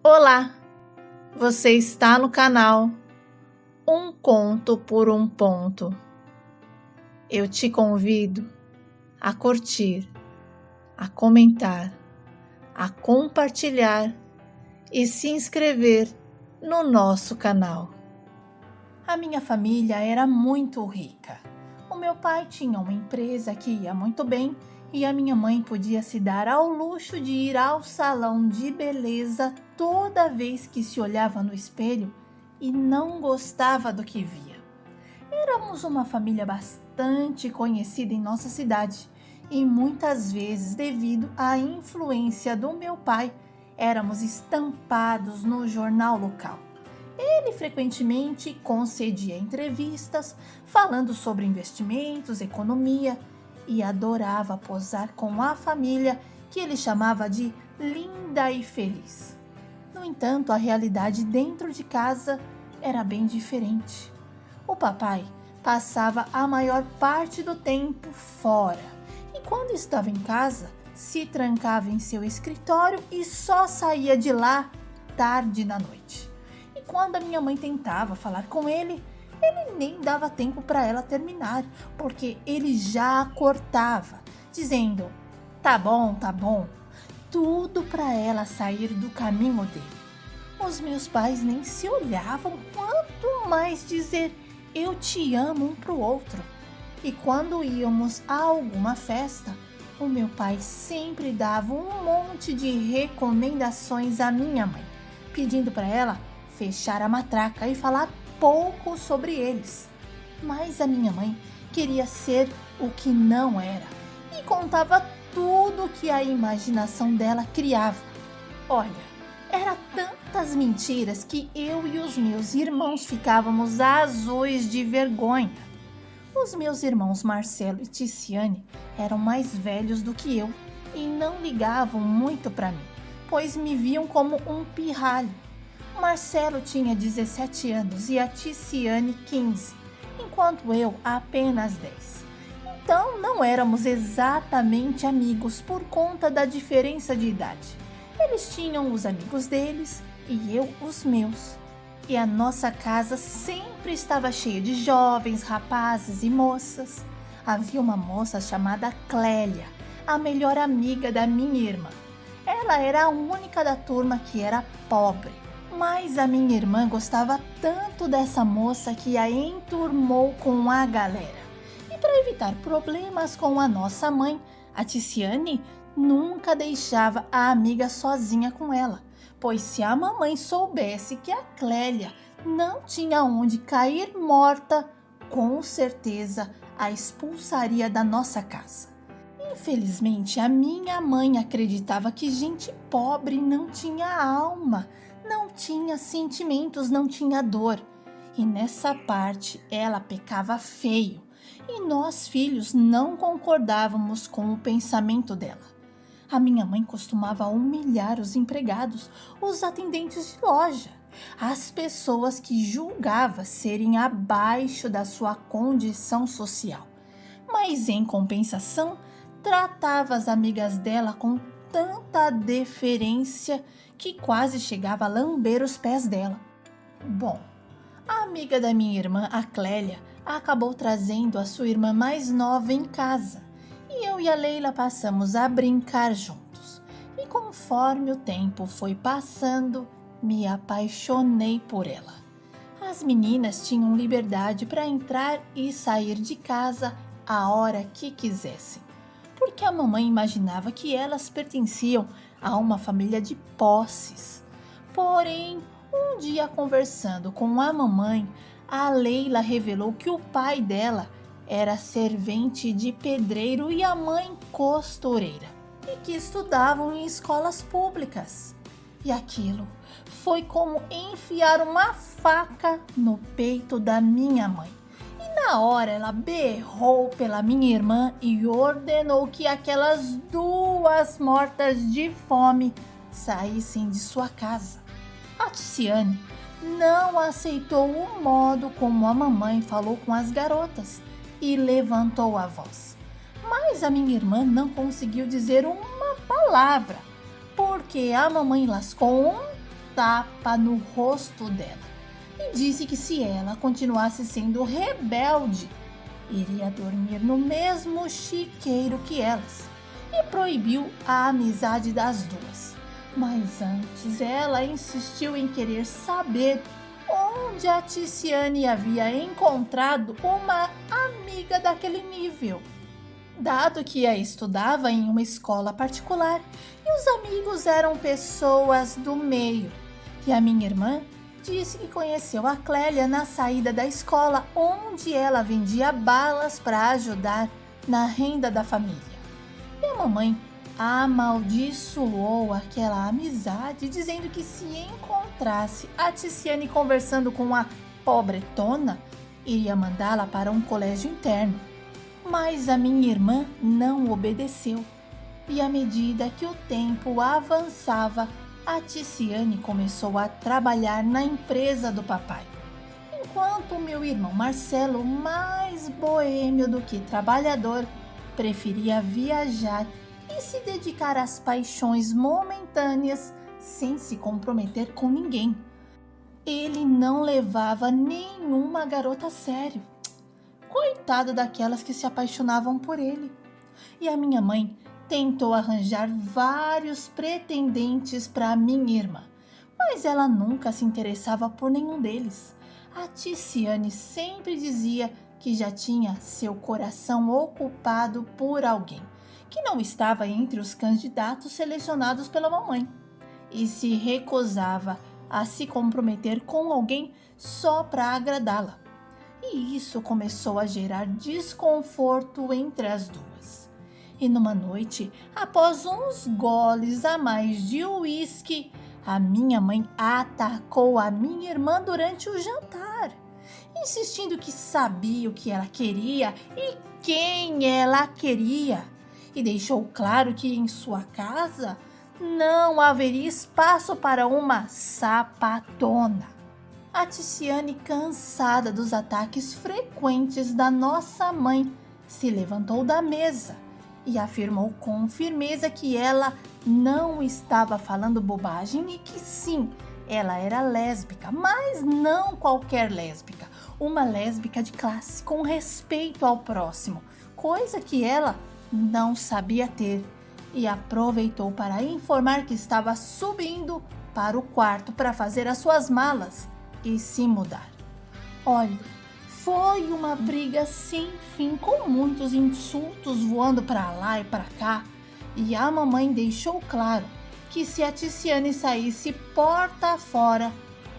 Olá, você está no canal Um Conto por um Ponto. Eu te convido a curtir, a comentar, a compartilhar e se inscrever no nosso canal. A minha família era muito rica. O meu pai tinha uma empresa que ia muito bem e a minha mãe podia se dar ao luxo de ir ao salão de beleza toda vez que se olhava no espelho e não gostava do que via. Éramos uma família bastante conhecida em nossa cidade e muitas vezes, devido à influência do meu pai, éramos estampados no jornal local. Ele frequentemente concedia entrevistas falando sobre investimentos, economia e adorava posar com a família que ele chamava de linda e feliz. No entanto, a realidade dentro de casa era bem diferente. O papai passava a maior parte do tempo fora e quando estava em casa, se trancava em seu escritório e só saía de lá tarde da noite. Quando a minha mãe tentava falar com ele, ele nem dava tempo para ela terminar, porque ele já a cortava, dizendo: tá bom, tudo para ela sair do caminho dele. Os meus pais nem se olhavam, quanto mais dizer eu te amo um para o outro. E quando íamos a alguma festa, o meu pai sempre dava um monte de recomendações à minha mãe, pedindo para ela fechar a matraca e falar pouco sobre eles. Mas a minha mãe queria ser o que não era e contava tudo que a imaginação dela criava. Olha, eram tantas mentiras que eu e os meus irmãos ficávamos azuis de vergonha. Os meus irmãos Marcelo e Ticiane eram mais velhos do que eu e não ligavam muito para mim, pois me viam como um pirralho. Marcelo tinha 17 anos e a Ticiane 15, enquanto eu apenas 10. Então não éramos exatamente amigos por conta da diferença de idade. Eles tinham os amigos deles e eu os meus. E a nossa casa sempre estava cheia de jovens, rapazes e moças. Havia uma moça chamada Clélia, a melhor amiga da minha irmã. Ela era a única da turma que era pobre. Mas a minha irmã gostava tanto dessa moça que a enturmou com a galera. E para evitar problemas com a nossa mãe, a Ticiane nunca deixava a amiga sozinha com ela, pois se a mamãe soubesse que a Clélia não tinha onde cair morta, com certeza a expulsaria da nossa casa. Infelizmente, a minha mãe acreditava que gente pobre não tinha alma, não tinha sentimentos, não tinha dor. E nessa parte ela pecava feio. E nós, filhos, não concordávamos com o pensamento dela. A minha mãe costumava humilhar os empregados, os atendentes de loja, as pessoas que julgava serem abaixo da sua condição social. Mas em compensação, tratava as amigas dela com tanta deferência que quase chegava a lamber os pés dela. Bom, a amiga da minha irmã, a Clélia, acabou trazendo a sua irmã mais nova em casa e eu e a Leila passamos a brincar juntos. E conforme o tempo foi passando, me apaixonei por ela. As meninas tinham liberdade para entrar e sair de casa a hora que quisessem, porque a mamãe imaginava que elas pertenciam a uma família de posses. Porém, um dia conversando com a mamãe, a Leila revelou que o pai dela era servente de pedreiro e a mãe costureira, e que estudavam em escolas públicas. E aquilo foi como enfiar uma faca no peito da minha mãe. Na hora, ela berrou pela minha irmã e ordenou que aquelas duas mortas de fome saíssem de sua casa. A Ticiane não aceitou o modo como a mamãe falou com as garotas e levantou a voz. Mas a minha irmã não conseguiu dizer uma palavra, porque a mamãe lascou um, tapa no rosto dela e disse que se ela continuasse sendo rebelde, iria dormir no mesmo chiqueiro que elas e proibiu a amizade das duas. Mas antes ela insistiu em querer saber onde a Ticiane havia encontrado uma amiga daquele nível, dado que a estudava em uma escola particular e os amigos eram pessoas do meio. E a minha irmã disse que conheceu a Clélia na saída da escola, onde ela vendia balas para ajudar na renda da família. E a mamãe amaldiçoou aquela amizade, dizendo que se encontrasse a Ticiane conversando com a pobretona, iria mandá-la para um colégio interno. Mas a minha irmã não obedeceu. E à medida que o tempo avançava, a Ticiane começou a trabalhar na empresa do papai. Enquanto meu irmão Marcelo, mais boêmio do que trabalhador, preferia viajar e se dedicar às paixões momentâneas sem se comprometer com ninguém. Ele não levava nenhuma garota a sério. Coitado daquelas que se apaixonavam por ele. E a minha mãe tentou arranjar vários pretendentes para minha irmã, mas ela nunca se interessava por nenhum deles. A Ticiane sempre dizia que já tinha seu coração ocupado por alguém, que não estava entre os candidatos selecionados pela mamãe, e se recusava a se comprometer com alguém só para agradá-la. E isso começou a gerar desconforto entre as duas. E numa noite, após uns goles a mais de uísque, a minha mãe atacou a minha irmã durante o jantar, insistindo que sabia o que ela queria e quem ela queria, e deixou claro que em sua casa não haveria espaço para uma sapatona. A Ticiane, cansada dos ataques frequentes da nossa mãe, se levantou da mesa e afirmou com firmeza que ela não estava falando bobagem e que sim, ela era lésbica, mas não qualquer lésbica, uma lésbica de classe, com respeito ao próximo, coisa que ela não sabia ter, e aproveitou para informar que estava subindo para o quarto para fazer as suas malas e se mudar. Olha, foi uma briga sem fim, com muitos insultos voando para lá e para cá, e a mamãe deixou claro que se a Ticiane saísse porta fora,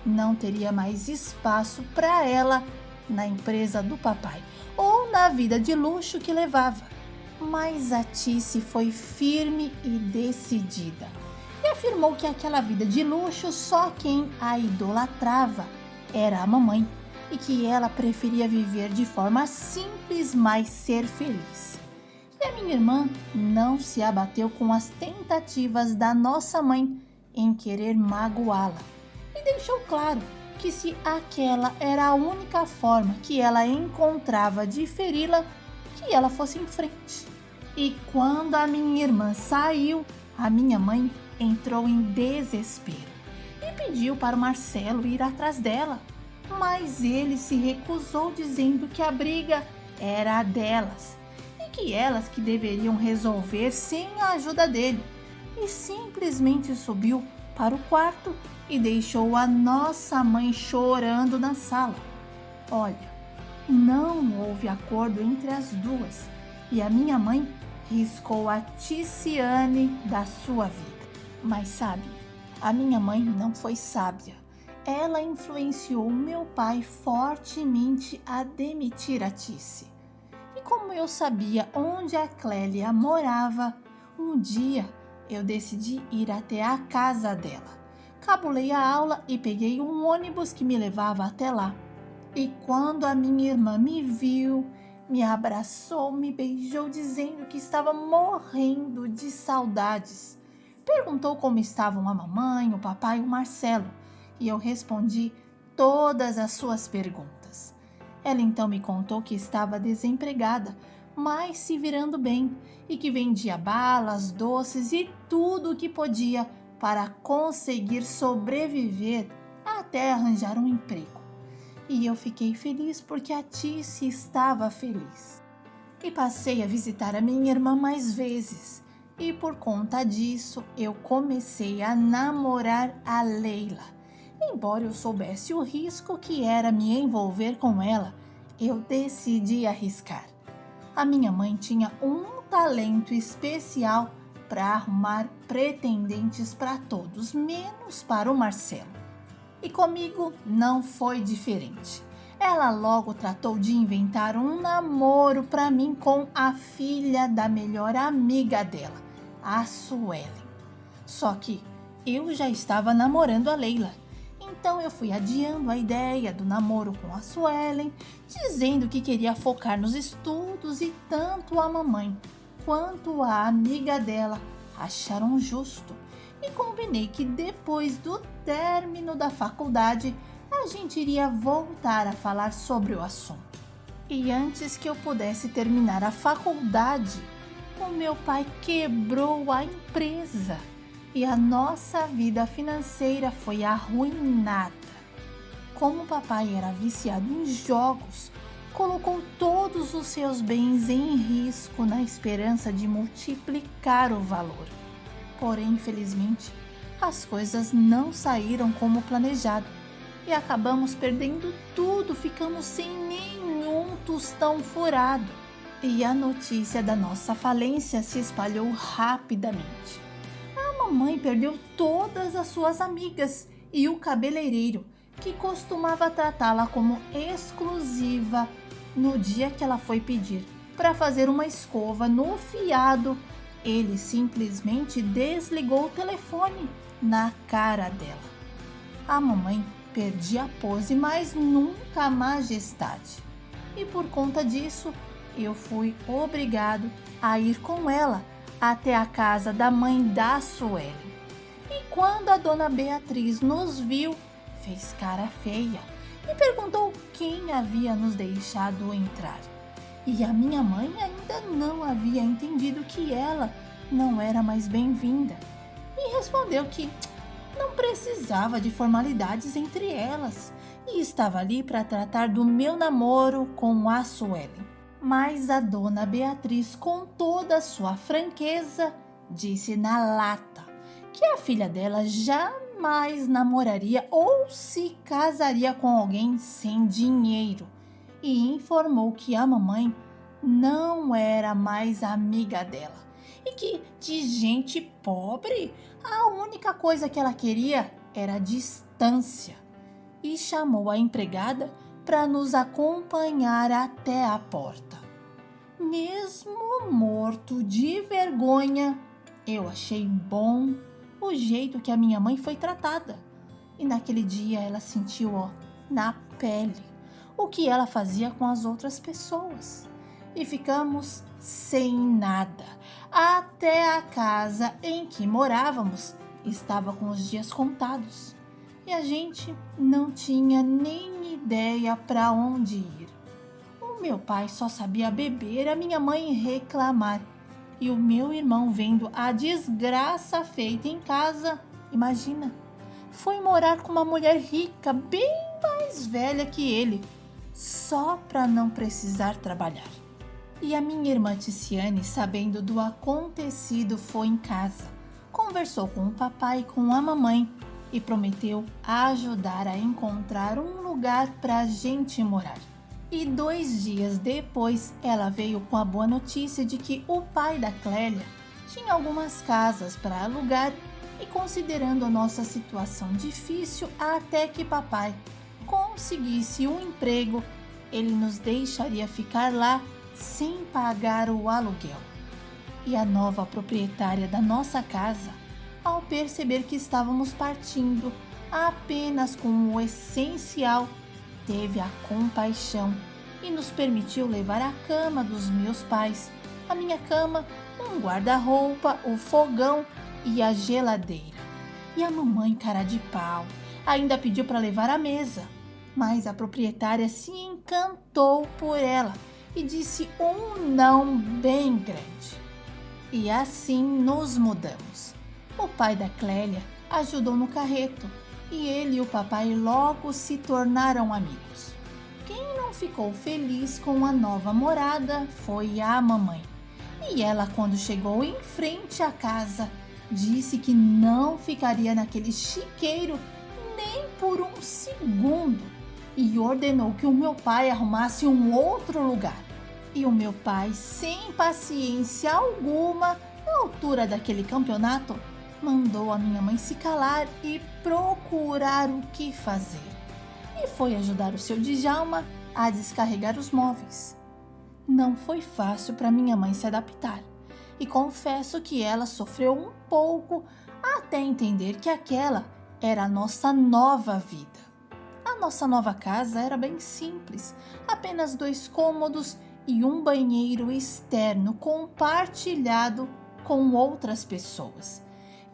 não teria mais espaço para ela na empresa do papai ou na vida de luxo que levava. Mas a Tici foi firme e decidida e afirmou que aquela vida de luxo só quem a idolatrava era a mamãe e que ela preferia viver de forma simples, mas ser feliz. E a minha irmã não se abateu com as tentativas da nossa mãe em querer magoá-la e deixou claro que se aquela era a única forma que ela encontrava de feri-la, que ela fosse em frente. E quando a minha irmã saiu, a minha mãe entrou em desespero e pediu para o Marcelo ir atrás dela, mas ele se recusou, dizendo que a briga era a delas e que elas que deveriam resolver sem a ajuda dele, e simplesmente subiu para o quarto e deixou a nossa mãe chorando na sala. Olha, não houve acordo entre as duas e a minha mãe riscou a Ticiane da sua vida. Mas sabe, a minha mãe não foi sábia. Ela influenciou meu pai fortemente a demitir a Tici. E como eu sabia onde a Clélia morava, um dia eu decidi ir até a casa dela. Cabulei a aula e peguei um ônibus que me levava até lá. E quando a minha irmã me viu, me abraçou, me beijou, dizendo que estava morrendo de saudades. Perguntou como estavam a mamãe, o papai e o Marcelo, e eu respondi todas as suas perguntas. Ela então me contou que estava desempregada, mas se virando bem, e que vendia balas, doces e tudo o que podia para conseguir sobreviver até arranjar um emprego. E eu fiquei feliz porque a Tice estava feliz. E passei a visitar a minha irmã mais vezes. E por conta disso, eu comecei a namorar a Leila. Embora eu soubesse o risco que era me envolver com ela, eu decidi arriscar. A minha mãe tinha um talento especial para arrumar pretendentes para todos, menos para o Marcelo. E comigo não foi diferente. Ela logo tratou de inventar um namoro para mim com a filha da melhor amiga dela, a Suelen. Só que eu já estava namorando a Leila. Então eu fui adiando a ideia do namoro com a Suelen, dizendo que queria focar nos estudos e tanto a mamãe quanto a amiga dela acharam justo. E combinei que depois do término da faculdade a gente iria voltar a falar sobre o assunto. E antes que eu pudesse terminar a faculdade, o meu pai quebrou a empresa e a nossa vida financeira foi arruinada. Como o papai era viciado em jogos, colocou todos os seus bens em risco na esperança de multiplicar o valor. Porém, infelizmente, as coisas não saíram como planejado e acabamos perdendo tudo, ficamos sem nenhum tostão furado. E a notícia da nossa falência se espalhou rapidamente. A mamãe perdeu todas as suas amigas e o cabeleireiro, que costumava tratá-la como exclusiva, no dia que ela foi pedir para fazer uma escova no fiado, ele simplesmente desligou o telefone na cara dela. A mamãe perdia a pose, mas nunca a majestade. E por conta disso, eu fui obrigado a ir com ela até a casa da mãe da Suelen. E quando a dona Beatriz nos viu, fez cara feia e perguntou quem havia nos deixado entrar. E a minha mãe ainda não havia entendido que ela não era mais bem-vinda e respondeu que não precisava de formalidades entre elas e estava ali para tratar do meu namoro com a Suelen. Mas a dona Beatriz, com toda a sua franqueza, disse na lata que a filha dela jamais namoraria ou se casaria com alguém sem dinheiro e informou que a mamãe não era mais amiga dela e que de gente pobre a única coisa que ela queria era distância e chamou a empregada para nos acompanhar até a porta. Mesmo morto de vergonha, eu achei bom o jeito que a minha mãe foi tratada. E naquele dia ela sentiu, na pele, o que ela fazia com as outras pessoas. E ficamos sem nada. Até a casa em que morávamos estava com os dias contados. E a gente não tinha nem ideia para onde ir. O meu pai só sabia beber, a minha mãe reclamar. E o meu irmão, vendo a desgraça feita em casa, imagina, foi morar com uma mulher rica, bem mais velha que ele, só para não precisar trabalhar. E a minha irmã Ticiane, sabendo do acontecido, foi em casa, conversou com o papai e com a mamãe e prometeu ajudar a encontrar um lugar para a gente morar. E 2 dias depois, ela veio com a boa notícia de que o pai da Clélia tinha algumas casas para alugar e, considerando a nossa situação difícil, até que papai conseguisse um emprego, ele nos deixaria ficar lá sem pagar o aluguel. E a nova proprietária da nossa casa, ao perceber que estávamos partindo apenas com o essencial, teve a compaixão e nos permitiu levar a cama dos meus pais, a minha cama, um guarda-roupa, o fogão e a geladeira. E a mamãe, cara de pau, ainda pediu para levar a mesa, mas a proprietária se encantou por ela e disse um não bem grande. E assim nos mudamos. O pai da Clélia ajudou no carreto e ele e o papai logo se tornaram amigos. Quem não ficou feliz com a nova morada foi a mamãe. E ela, quando chegou em frente à casa, disse que não ficaria naquele chiqueiro nem por um segundo e ordenou que o meu pai arrumasse um outro lugar. E o meu pai, sem paciência alguma, na altura daquele campeonato, mandou a minha mãe se calar e procurar o que fazer. E foi ajudar o seu Djalma a descarregar os móveis. Não foi fácil para minha mãe se adaptar. E confesso que ela sofreu um pouco até entender que aquela era a nossa nova vida. A nossa nova casa era bem simples, apenas 2 cômodos e um banheiro externo compartilhado com outras pessoas.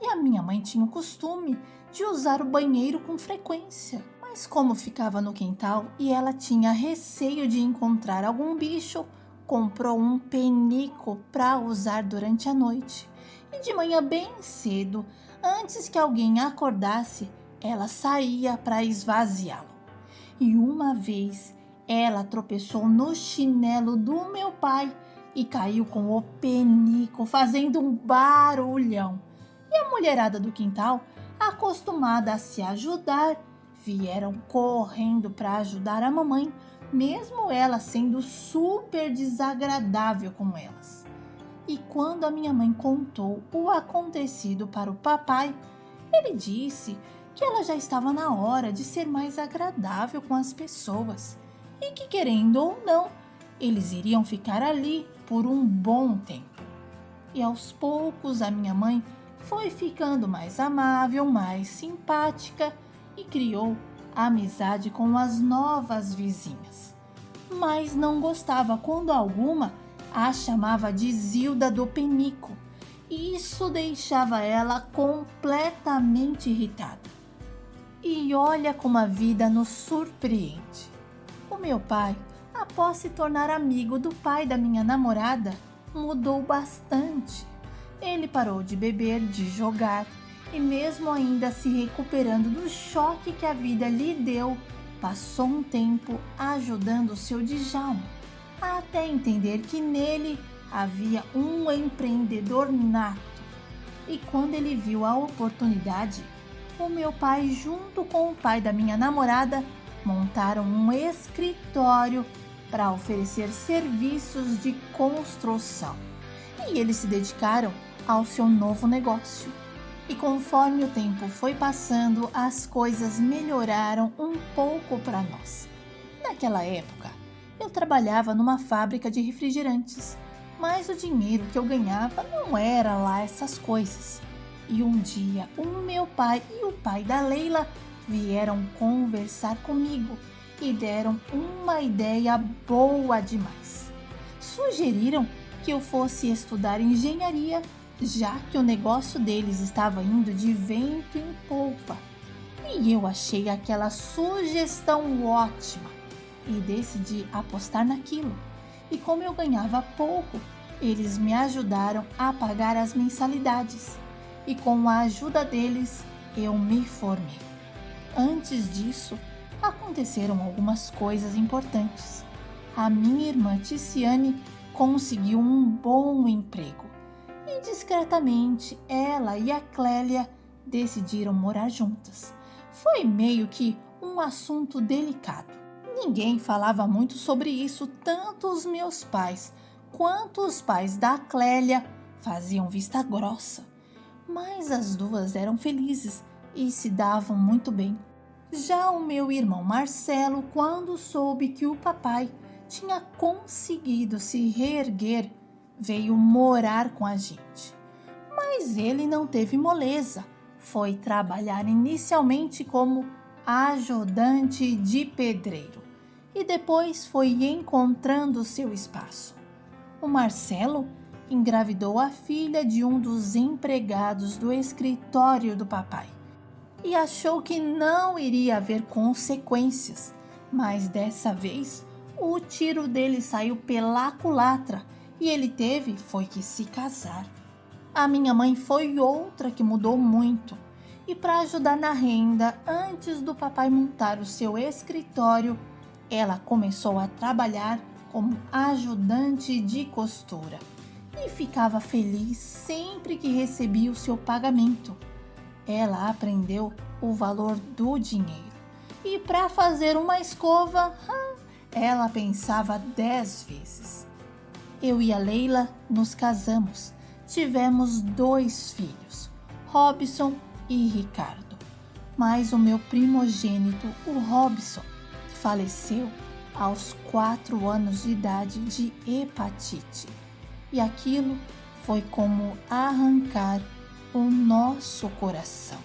E a minha mãe tinha o costume de usar o banheiro com frequência. Mas como ficava no quintal e ela tinha receio de encontrar algum bicho, comprou um penico para usar durante a noite. E de manhã bem cedo, antes que alguém acordasse, ela saía para esvaziá-lo. E uma vez ela tropeçou no chinelo do meu pai e caiu com o penico fazendo um barulhão. E a mulherada do quintal, acostumada a se ajudar, vieram correndo para ajudar a mamãe, mesmo ela sendo super desagradável com elas. E quando a minha mãe contou o acontecido para o papai, ele disse que ela já estava na hora de ser mais agradável com as pessoas e que, querendo ou não, eles iriam ficar ali por um bom tempo. E aos poucos a minha mãe foi ficando mais amável, mais simpática e criou amizade com as novas vizinhas. Mas não gostava quando alguma a chamava de Zilda do Penico. E isso deixava ela completamente irritada. E olha como a vida nos surpreende. O meu pai, após se tornar amigo do pai da minha namorada, mudou bastante. Ele parou de beber, de jogar e mesmo ainda se recuperando do choque que a vida lhe deu, passou um tempo ajudando o seu Djalma, até entender que nele havia um empreendedor nato. E quando ele viu a oportunidade, o meu pai, junto com o pai da minha namorada, montaram um escritório para oferecer serviços de construção. E eles se dedicaram ao seu novo negócio. E conforme o tempo foi passando, as coisas melhoraram um pouco para nós. Naquela época, eu trabalhava numa fábrica de refrigerantes, mas o dinheiro que eu ganhava não era lá essas coisas. E um dia, o meu pai e o pai da Leila vieram conversar comigo e deram uma ideia boa demais. Sugeriram que eu fosse estudar engenharia, já que o negócio deles estava indo de vento em polpa. E eu achei aquela sugestão ótima e decidi apostar naquilo. E como eu ganhava pouco, eles me ajudaram a pagar as mensalidades. E com a ajuda deles, eu me formei. Antes disso, aconteceram algumas coisas importantes. A minha irmã Ticiane conseguiu um bom emprego. E discretamente, ela e a Clélia decidiram morar juntas. Foi meio que um assunto delicado. Ninguém falava muito sobre isso, tanto os meus pais quanto os pais da Clélia faziam vista grossa. Mas as duas eram felizes e se davam muito bem. Já o meu irmão Marcelo, quando soube que o papai tinha conseguido se reerguer, veio morar com a gente. Mas ele não teve moleza. Foi trabalhar inicialmente como ajudante de pedreiro e depois foi encontrando seu espaço. O Marcelo engravidou a filha de um dos empregados do escritório do papai e achou que não iria haver consequências, mas dessa vez o tiro dele saiu pela culatra e ele foi que se casar. A minha mãe foi outra que mudou muito. E para ajudar na renda, antes do papai montar o seu escritório, ela começou a trabalhar como ajudante de costura e ficava feliz sempre que recebia o seu pagamento. Ela aprendeu o valor do dinheiro e para fazer uma escova, ela pensava 10 vezes. Eu e a Leila nos casamos. Tivemos 2 filhos, Robson e Ricardo. Mas o meu primogênito, o Robson, faleceu aos 4 anos de idade de hepatite. E aquilo foi como arrancar o nosso coração.